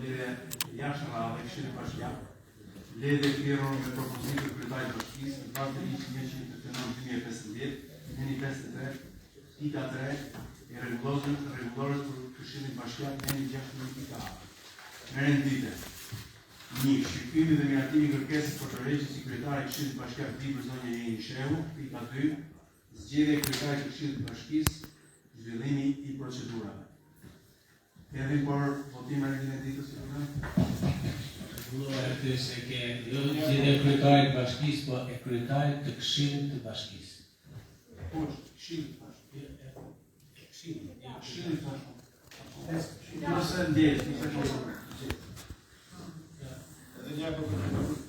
lidhje jashtë radhë e Këshillit Bashkiak, lidhje klirur me propozimin e kryetarit të bashkisë në bazë të ligjit 199/2015, neni 53, pika 3 e rregullores për Këshillin Bashkiak neni 6.a. Me rendite. 1. Shqyrtimi dhe miratimi kërkesës për tërheqjes si kryetari i Këshillit Bashkiak Libër zonja e Shehu, pika 2. Zgjedhja e kryetarit të Këshillit Bashkisë, zhvillimi i procedurave. Kemi për votim e renditës së Rregullohet se ke jo zgjedhja e kryetarit të bashkisë, po e kryetarit të Këshillit të Bashkisë. Po, Këshillit të Bashkisë. Këshillit të Bashkisë. Nëse ndjes,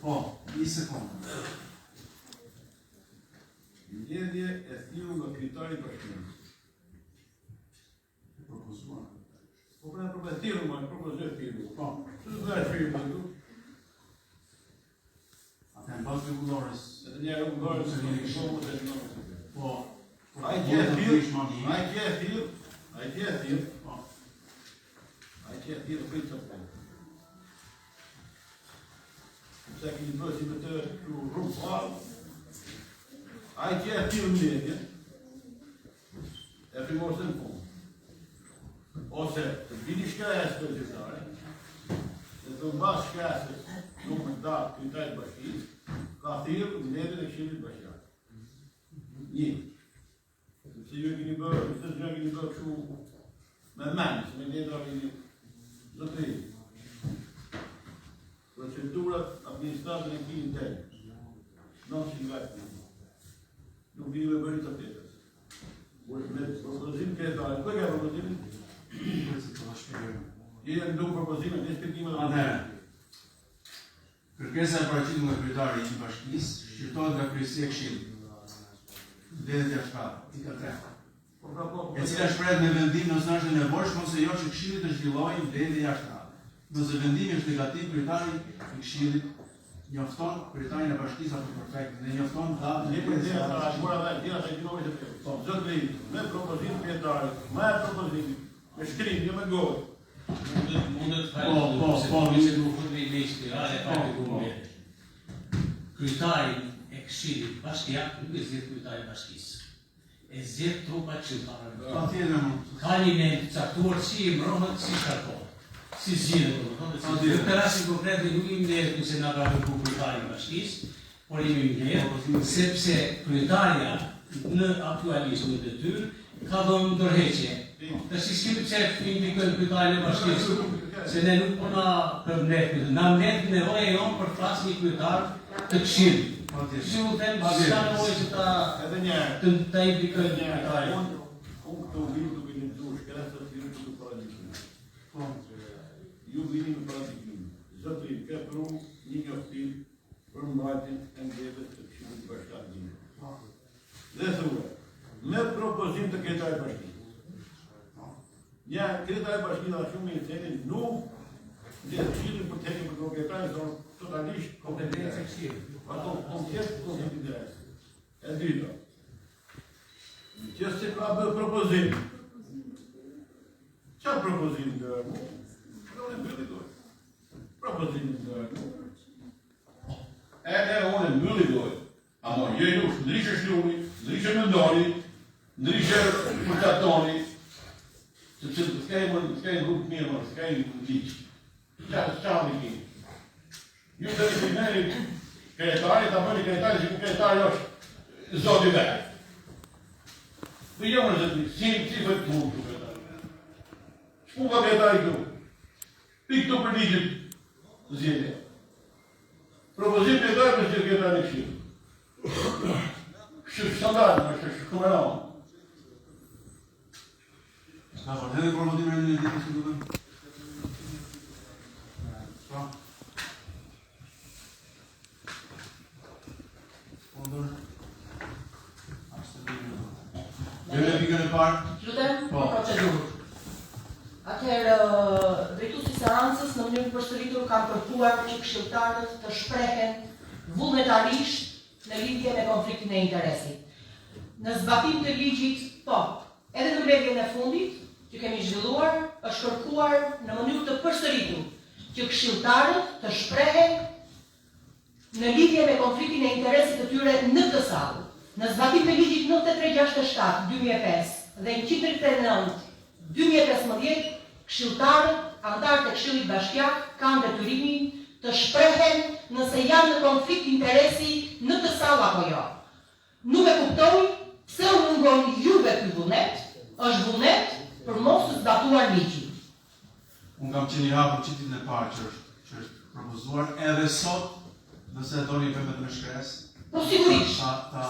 po, një sekundë. Ndjedhje e thirrur nga kryetari i bashkisë. E propozuar. Po pra propozoj më, propozoj thirrur. Po. Ç'do të thirrur këtu? Atë në bazë rregullores. Edhe një rregullore se një shumë të shëndosh. Po. Ai që thirr, Po. ai që thirr për të punë. Se keni bërë si me të rrugë falë, ai që thirr ndjedhje, e primos në punë. Ose të bini shkajës për gjyhtare, dhe të mbas shkajës nuk më da kryetari i bashkisë, ka thirrë mbledhjen e Këshillit Bashkiak. Një. Sepse ju e keni bërë kështu me mendje, se me letra vini zotëri. Procedurat administratën e kini internë. Non si vetë. Nuk vini me bëri të petës. Me propozim kryetari. Kë ka propozimin? Jenë ndu propozimin, në shpjegime dhe Atëherë, kërkesa e paraqitur nga kryetari i bashkisë shqyrtohet nga kryesia e Këshillit. Mbledhet jashtëradhë, pika 3. E cila shprehet me vendim nëse është e nevojshme ose jo që Këshilli të zhvillojë mbledhje jashtëradhë. Nëse vendimi është negativ, kryetari i Këshillit njofton kryetarin e bashkisë apo prefektin dhe njofton datën e Zotëri, me propozim kryetari, me propozim, me shkrim, jo me gojë. Mundet falë, se policia nuk fut me i leqë të rrë e fajtë të gumbet. Kryetari e Këshillit Bashkiak nuk e zjedh kryetari bashkisë. E zjedh trupa qytetarëve. Ka një vend të caktuar si i mbrohet, si shkarkohet. Si zgjidhet, të rastin konkret nuk i mbledh nëse nga ka kërku kryetari i bashkisë, por i mbledh sepse kryetaria në aktualisht në detyrë ka dhënë ndërheqje. Tash s'kemi pse indikojmë kryetarin e bashkisë, se ne nuk po na përmbledh, na mbledh nevoja jonë për të pasur një kryetar të Këshillit. Si u them, s'ka nevojë që ta indikojmë kryetarin. Unë këto vini duke një të shkresë të vini të paradigmë. Ju vini në paradigmë. Zotëri, ka pru një njoftim për mbajtjen e mbledhjes të Këshillit Bashkiak. Dhe thua, me propozim të kryetarit të bashkisë. Një kryetari i bashkisë është shumë i thënë, nuk dhe Këshillin për të për kryetarin zonë totalisht kompetencë e Këshillit. Ato komplet konflikt interes. E dyta. Që se ka bërë propozim. Çfarë propozim të mu? Propozim të mu. Edhe unë mbylli dojë. Ama ju ndryshe shlumi, ndryshe mendoni, ndryshe përcatoni, sepse s'ka i rrugë mirë, s'ka i ligjë. Çfarë në kini? Ju të rikujneri kryetari, ta bëni kryetari, që kryetari është zoti vetë. Për jo në zëtëri, si fëtë të mund të kryetari. Shku ka kryetari këtu? Pikë të për ligjët zjedje. Propozim kryetari për zjedje kryetari në Këshillit. Kështu standardin, është këmëraon. Ka vërtet e për votim e renditës së duke? Gjëre pikën e parë? Lutem, procedurë. Atëherë, drejtuesi i seancës në mënyrë përsëritur kanë kërkuar që këshilltarët të shprehen vullnetarisht në lidhje me konfliktin e interesit. Në zbatim të ligjit, po, edhe në mbledhjen e fundit që kemi zhvilluar, është kërkuar në mënyrë të përsëritur që këshilltarët të shprehen në lidhje me konfliktin e interesit të tyre në këtë sallë. Në zbatim të ligjit 9367/2005 dhe 139/2015, këshilltarët, antarët e Këshillit Bashkiak kanë detyrimin të shprehen nëse janë në konflikt interesi në këtë sallë apo jo. Nuk e kuptoj pse u mungon juve ky vullnet, është vullnet për mos të zbatuar ligjin. Unë kam qenë i hapur qitit e parë që është propozuar edhe sot, nëse doni vëmë të më shkres. Po sigurisht,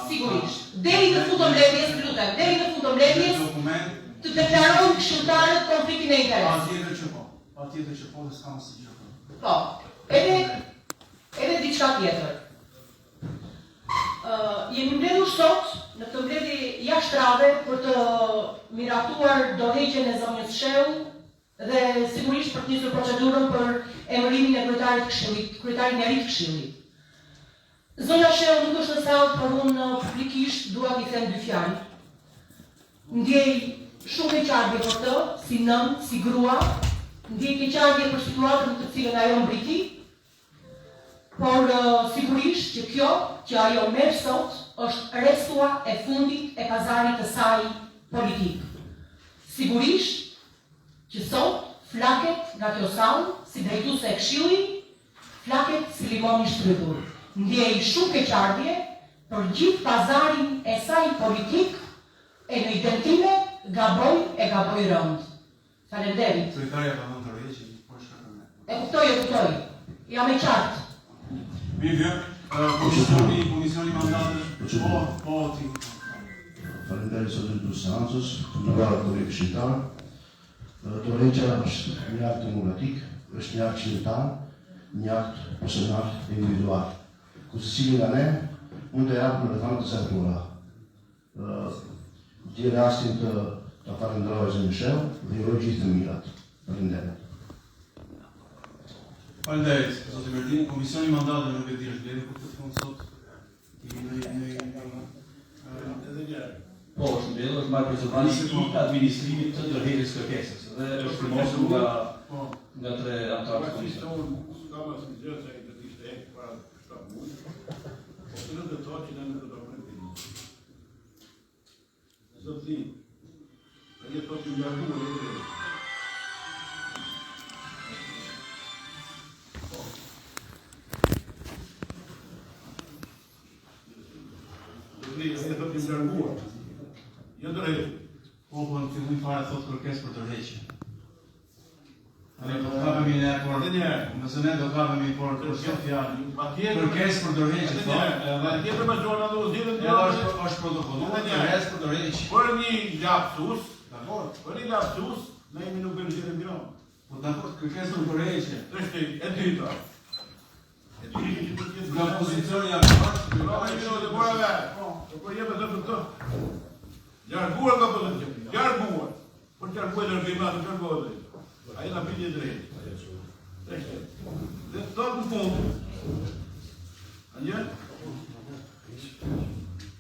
sigurisht. Deri në fund të mbledhjes, lutem, deri në fund të mbledhjes të deklarojnë këshilltarët konfliktin e interesit. Patjetër që po dhe s'kam asnjë gjë. Po, edhe diçka tjetër. Jemi mbledhur sot në këtë mbledhje jashtrave për të miratuar dorëheqjen e zonjës Shehu dhe sigurisht për të nisur procedurën për emërimin e kryetarit e ri të Këshillit. Zonja Shehu nuk është në sallë, por unë publikisht dua t'i them dy fjalë. Ndjej shumë keqardhje për të, si nën, si grua, ndjej keqardhje për situatën në të cilën ajo mbriti, por sigurisht që kjo që ajo merr sot është restua e fundit e pazarit të saj politik. Sigurisht që sot flaket nga kjo sallë si drejtuese e Këshillit, flaket si limon i shtrydhur. Ndjej shumë keqardhje për gjithë pazarin e saj politik e në identime gaboj rënd. Faleminderit. Kryetaria ka dhënë dorëheqje, po shkakton. E kuptoj. Jam e qartë. Mirë, komisioni mandatës, po ti. Faleminderit zotin Dusancës, në varë të këshilltar. Dorëheqja është një akt demokratik, është një akt qytetar, një akt personal e individual. Ku secili nga ne mund të japë në rrethana të caktuara. Gjej rastin të falenderoj zonjën Shehu dhe ju uroj gjithë të mirat. Faleminderit. Faleminderit, zoti Verdini. Komisioni mandatës nuk e di është mbledhur për këtë fund sot. Po, është mbledhur, është marrë proceduri i administrimit të dorëheqjes kërkesës dhe është firmosur nga tre antarë të komisionit. Kam asnjë gjë se ai do të ishte ek para 7 muaj. Po nuk do të thotë që ne nuk do të bëjmë. Zoti, ai e thotë nga rrugë. Ai e thotë nga rrugë. Jo dorëheqje. Po në fillim fare thotë kërkesë për dorëheqje. Ne do kapemi ne por nëse ne do kapemi por këtë fjalë. Kërkesë për dorëheqje thonë. Tjetër më zona do zgjidhen Edhe është protokolluar kërkesë për dorëheqje. Por një lapsus, por një lapsus, ne jemi nuk bëjmë gjë mbiron. Po dakord, kërkesë për dorëheqje. Është e dyta. Nga pozicioni aktual, Po jemi të këto. Larguar nga pozicioni. Larguar. Por larguar ndërmjet larguar. Ai na pidi drejt. Dhe tot në fund. Anje?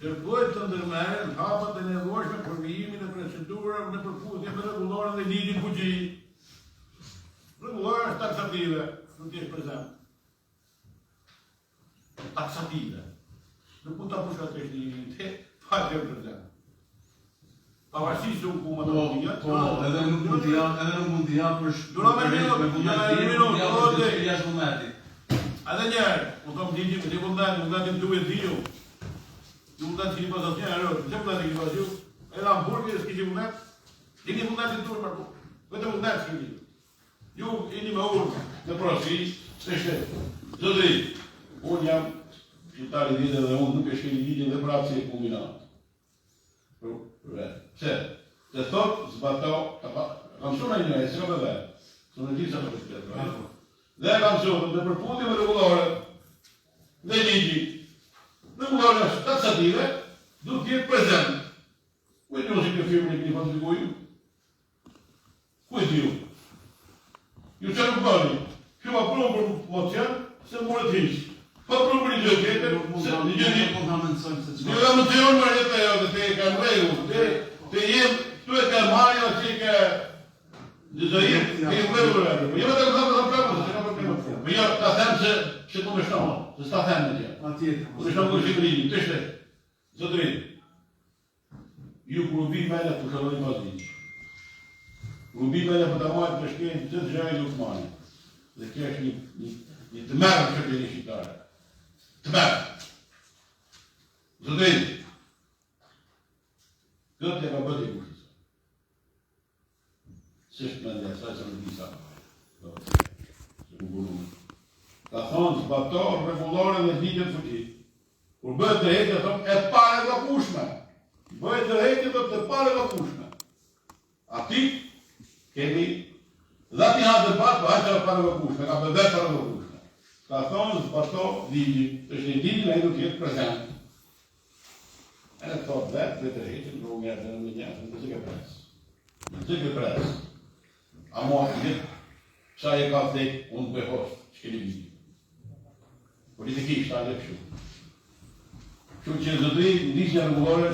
Kërkojë të ndërmerren hapat e nevojshme për vijimin e procedurave në përputhje me rregullorën dhe ligjin fuqi. Rregullora është taksative, nuk është prezant. Taksative. Nuk mund ta përshkatësh një fakt prezant. Pavarësisht se u ku më të vogël. Po, edhe nuk mund t'i japësh. Jashtë vullnetit. Edhe njerë, u thomë ligjim të vullnetin duhet dhiju. Ju vullnet që një pas asë njerë, që vullnet që një pas ju? Edhe Hamburgi s'ki që vullnet? Dini vullnetin të duhet marku. Vete vullnet s'ki një. Ju ini me urë në prosi, se shte. Zotri, unë jam qytetari vite dhe unë nuk e shkeni ligjin dhe prapë si e kombinat. Pse? Se thot, zbatau, kam shumë e njëjë, se kam e dhe. Së në gjithë sa të përshqetë. Dhe kam shumë, dhe përputhje me rregullore dhe ligji. Rregullore është taksative, du t'jetë prezent. Ku e njësi këtë firmë në këni falsifikoj ju? Ku e t'ju? Ju që nuk bëni? Kjo ma prunë për mocian, se mërë t'hish. Pa prunë për një gjë tjetër, se një gjë një. Një dhe më të jonë më jetë e jo, dhe te e kam regu, te jem, tu e kam marja, që e ka... Dhe jetë, e jem regu regu. Jem e të këtëm të të Me jo, ta them se ku më shtonë, se s'ta them në tjerë. Patjetër. Ku më shtonë ku Shqipërinë, të shte, zotërin, ju kur u bi mene për shëllojnë pas ligjë. Kur u bi mene për të majtë për shkenë të gjëjë Lukmani. Dhe kjo është një të merë në Shqipërinë shqiptare. Të merë. Zotërin, këtë e ka bëti kushtë. Sështë me ndja, saj se në disa. Ka thonë zbator, regulore dhe ligjet fuqi. Kur bëhet drejtje, thonë e pare dhe kushme. Bëhet drejtje dhe të pare dhe kushme. Ati kemi dhe ati ha dhe pat, për haqë e pare dhe kushme, ka bëhet pare dhe kushme. Ka thonë zbator ligjit, të shë ligjit në edu tjetë prezent. E në thotë dhe të drejtje, në rrugë mjerë dhe në njësë, në të zikë presë. Në të zikë presë. A mua të sa e ka thek, unë bëj host, shkeli vizit. Politikisht, ta në kështu. Kështu që zëtëri, ndisë një rëgullore,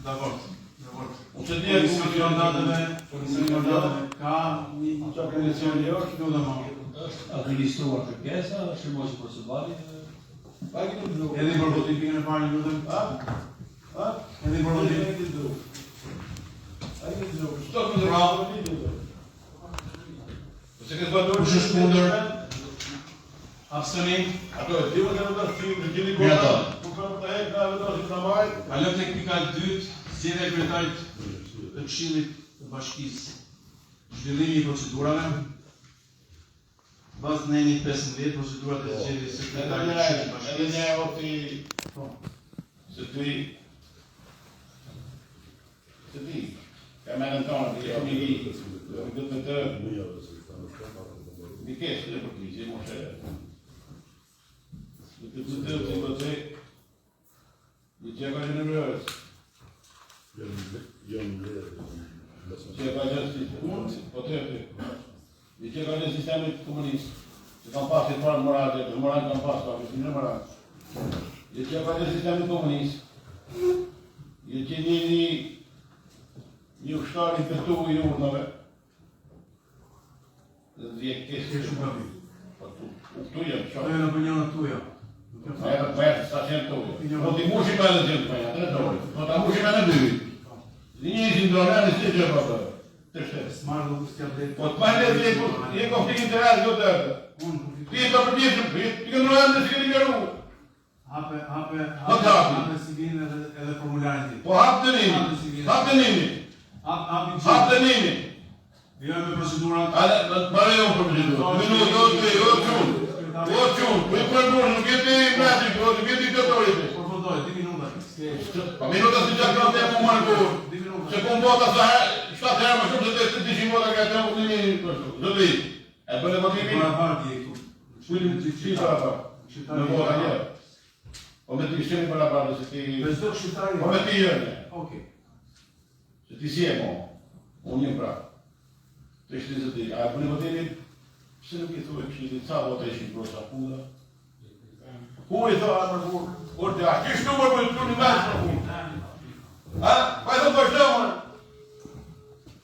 Dakor. unë se dhja Komisioni mandateve ka një komisioni është në dhe më. Është administruar kërkesa, është shërmojë procedurali. Edhe për votimin e parë një lutëm. Edhe për votimin. Kush është kundër? Abstenim? Ato e tima që në të shqimë, në gjeni Mira kota, ta. ku kërë të hekë, në vetë është të majtë. Kalojmë tek pika e dytë, zgjedhja e kryetarit të Këshillit të Bashkisë. Zhvillimi i procedurave. Bazë në 15 procedurat e zgjedhjes së kryetarit të Këshillit të Edhe Bashkisë. një e oti, se ti, ka menën tonë, të jemi i, këtë me të, një kesë të për t'i, moshe. Këtë të të të të të, një që ka që në rërës. Që ka që po të të, një që ka që sistemit komunistë, që kam pas të të parë moratë, të moratë kam pas, ka kështë një moratë. Një që ka që sistemit komunistë, një që një ushtari për tu i urnave, dhe dhje kesë Ke shumë gabi. tu jenë, Ato shumë. janë opinionet tuaja. Nuk e Më fat. e sta qenë tu. Po ti mushi me në gjendë për janë, të dojë. Po ta mushi me në dy. Një ishë ndronë, si gjë për të. Të shtetës. Smarrë dhe kusë t'ja blet. Po të majnë dhe një konflikt interes kjo të erdhe. Ti e të përgjithëm, ti këndrojnë dhe si këni kërru. Hape CV-n edhe formularin ti. Po hapë të nimi, hapë të nimi, Hapin hapë që. të nimi. Vjojnë me procedurat. Ale, bare jo për përgjithëm. Minutë, o qunë, ku i përbërë, nuk jeti mretik, nuk jeti këtorit. Përfundoj, 2 minuta. Pa minuta si që kanë të e mu marë kur. 2 minuta. Se kun bota sa 7 herë më shumë se të dishin bota ka të më një zëtëri. E bële votimi? Para parti e këtu. Shi para parti? Në bota një. O me ti shqeni para parti, se ti... Me zdo kështari. O me ti jërë. Okej. Se ti si e mo. Unë një pra. Të ishte zëtëri. A e bële votimi? Pse nuk i thuaj këshillit, sa vota ishin prosa puna? Ku i thua më kur? Orte, a kish numër për të një mes për punë? Ha? Pa e thë të shtëmën?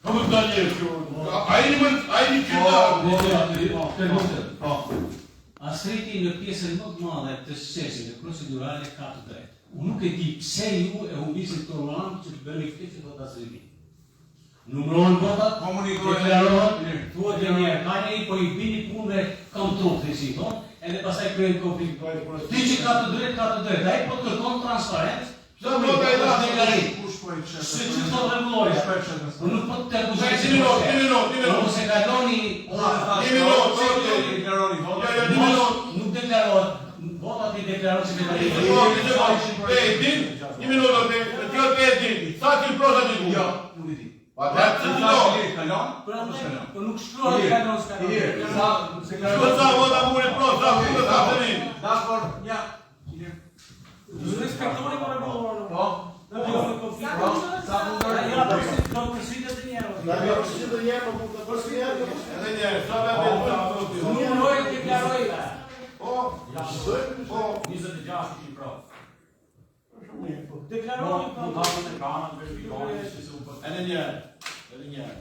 Po më të një shumë. A i një qytetarë? Asreti në pjesën më të madhe të sesit dhe procedurale ka të drejtë. Unë nuk e di pse ju e humbisin të roland që të bëni këtë që do të asreti. Numërohen votat, deklarohen, thuat dhe njerë, ka një po i bini punëve kam trup, si tonë, edhe pasaj krejnë konflikt. Ti që ka të drejtë, a i po të kërkon transparent, Sa vota i dha deklarim? Kush po i se fshetë? që të regulloria. Po nuk po të kërkuzaj si Një minut. Mos e kaloni, Deklaroni vota. nuk deklarohet, votat i deklarohet që Një minutë, kjo të e din, sa që prosa të ku? Jo, nuk i di. Pa të të të do. Kalon? Po nuk shkruhet kalon s'kalon. Shko sa vota muri prosa, sa ku të sa të rin. Dakor, ja. Respektoni po regullohen. Po. Edhe njerë, sa me të Edhe njerë,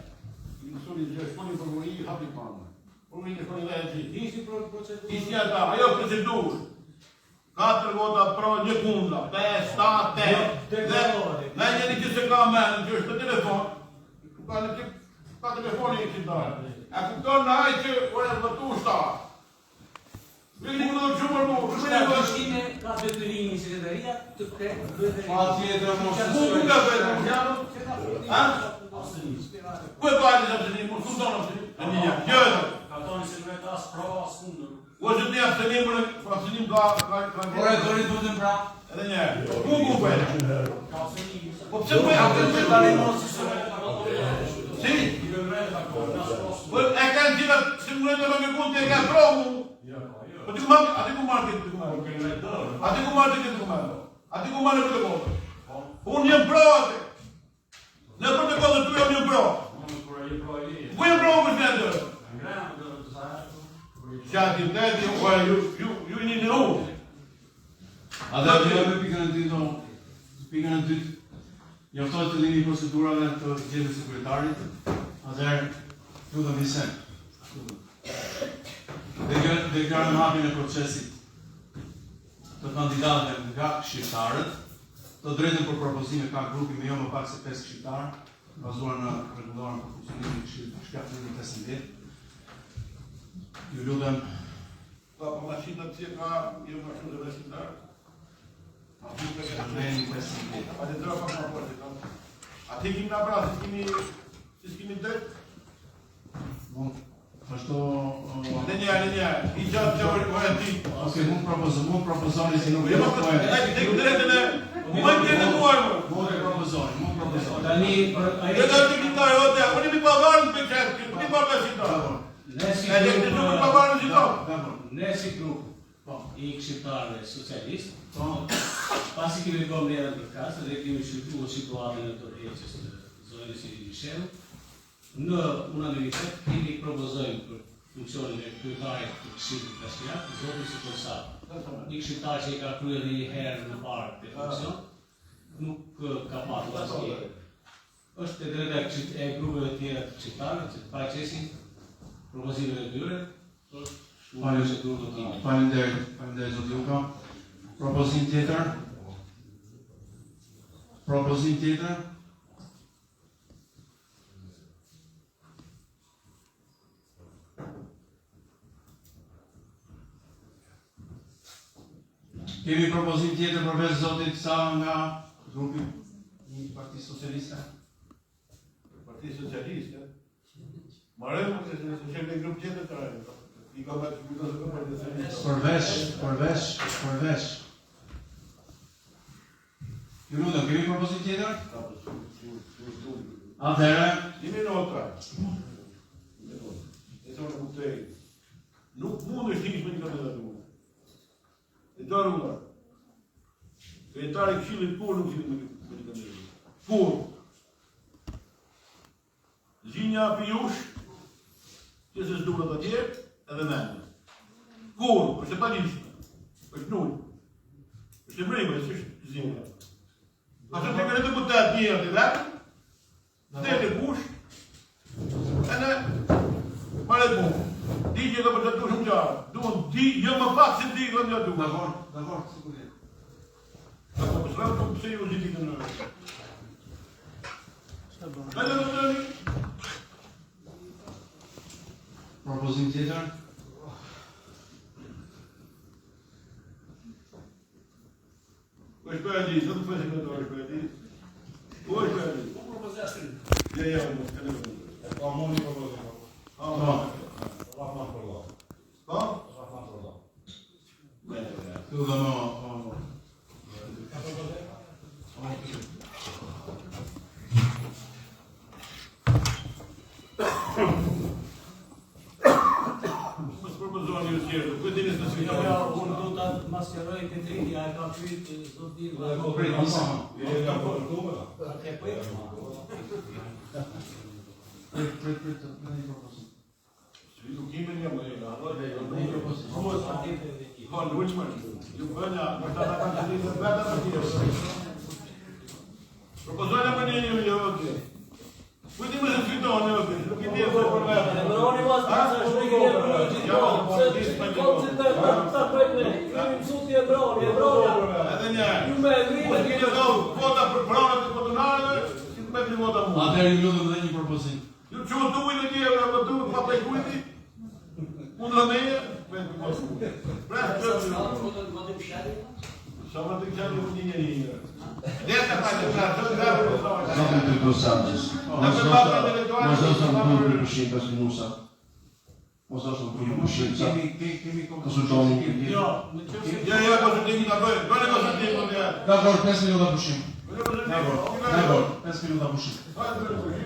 i mësuri gjë, shkoni për muri, hapi panë. Po Po më një shkoni dhe e gjithë. Ishte procedurë. Ishte ata, ajo procedurë. 4 vota pro, 1 kundra, 5, 7, 8. Dhe njëri që se ka menën, që është për telefon, ka telefoni e qëndarë. E kupton në ajë që o e vëtu shtarë. Vini më do qëmër mu, Shkime ka detyrimi sekretaria të këtë Pa tjetër mos të ku ka vetë më janë? Ha? Ku e pajtë që absenim, më shumë tonë absenim? E një janë, gjëtë. Ka toni se vetë as prova as kundër. O që një absenim, absenim ka Por e dorit votën pra. edhe një. Ku bëjtë? Ka absenim. Po pse bëjtë absenim? Tani mos si Si? Po e kanë gjitha simulojnë të në punë të e ka provu. Po ti ku marrë këtë? Ati ku marrë këtë komando? Ati ku marrë këtë komando? Unë jem pro atë. Në protokollë të tu jam jem pro. Ku jem pro për shkendër? Shati të të ju i një në unë. A dhe të me pikën e dytë, pikën e dytë, njoftohet të lini procedurave të gjetës sekretarit, atëherë, ju dhe misen. Deklarën hapjen e procesit të kandidatëve nga shqiptarët, të drejtën për propozime ka grupi me jo më pak se 5 shqiptarë, bazuar në rregulloren për funksionimin e shkatërimit 15. Ju lutem, Pa po mashina që ka jo më shumë dhe shqiptarë. shkatërimi 15. A të dra pak më përte ka. A të kim në pra, si s'kimi drejt? Mund, ashtu... Në një, i gjatë që vërë ti. Ok, mund propozoni si nuk Jo e më propojnë. përte, të drejtën e... Më të të muajmë. Mund e propozoni. Tani Jo të të kitaj, o të, unë mi pavarën për qëtë, unë mi pavarën si ta. ne si grup i shqiptarëve socialist, pasi kemi bërë mlerën për kasë dhe kemi shqyrtuar situatën e tërheqjes të zonës së Michel, në unanimitet kemi propozojmë për funksionin e kryetarit të Këshillit Bashkiak, zotin Supersat. Një këshilltar që i ka kryer një herë në parë këtë funksion, nuk ka patur asnjë. Është e drejta e grupeve të tjera të këshilltarëve që të paraqesin propozimet e tyre, Faleminderit zoti Luka. Propozim tjetër? Propozim tjetër? Kemi propozim tjetër përveç zotit sa nga grupi i Partisë Socialiste? Parti Socialiste? Marrëm se se në grup tjetër të rajnë. I ka vetë shpikosë për Parti Socialiste. Përveç. Ju lutem, kemi propozim tjetër? Atëherë, Imi në otra. E zonë kuptej. Nuk mund është një një kandidaturë. E të arruar. Kretari Këshillit kur nuk qilin me një kandidaturë. Kur. Zhinja Pijush, që se s'duhet atje, edhe mendë. Kur, është e palishme, është nullë. është e mrejme, është zhinja. Ashtë të kërë të putet një atë i vetë, dhe të kush, e në mare të bunë. Di që ka përgjatu shumë qarë, duhen di, jo më pak se di ka një duhe. Dakor, sigurisht. Dakor, për sërë të pëse ju zhiti të nërë. Vete të të një? Propozim tjetër? O është për e di, së të fëse këtë o është për e di. O është për e di. Po propozastri. Ja, unë, kënë e vëndë. Pa moni propozim. Rahman Kurdo. Pa? Rahman Kurdo. Tu dhe më... Mësë propozoni ju tjerë, këtë dinis në svinë. Ja, unë do të maskeroj të triti, a e ka pyet zotin. Prit, në një propozim. Nuk ime një më një, Në një propozim. ha, në uqëmë, ju bënja, në të ata kanë të ditë në beta për tjerë. Propozojnë më një një një, Kujti më se fitonë, nuk i tjerë për vetë. Emëroni vas, sa shpikë Atëherë ju lutem edhe një propozim. Ju që më duhet në tjerë, më duhet pa të kujti, unë dhe meje, sa më të këshani më një njëri. Deta pa të këshani, Zotin Trikos Santos. Mos do të më bëjë për pushim pas minusa. Mos do të më bëjë pushim sa. Konsultoni. Jo, konsultimi ta bëjë, bëjë konsultimi. Dakor, 5 minuta pushim. Dakor, 5 minuta pushim.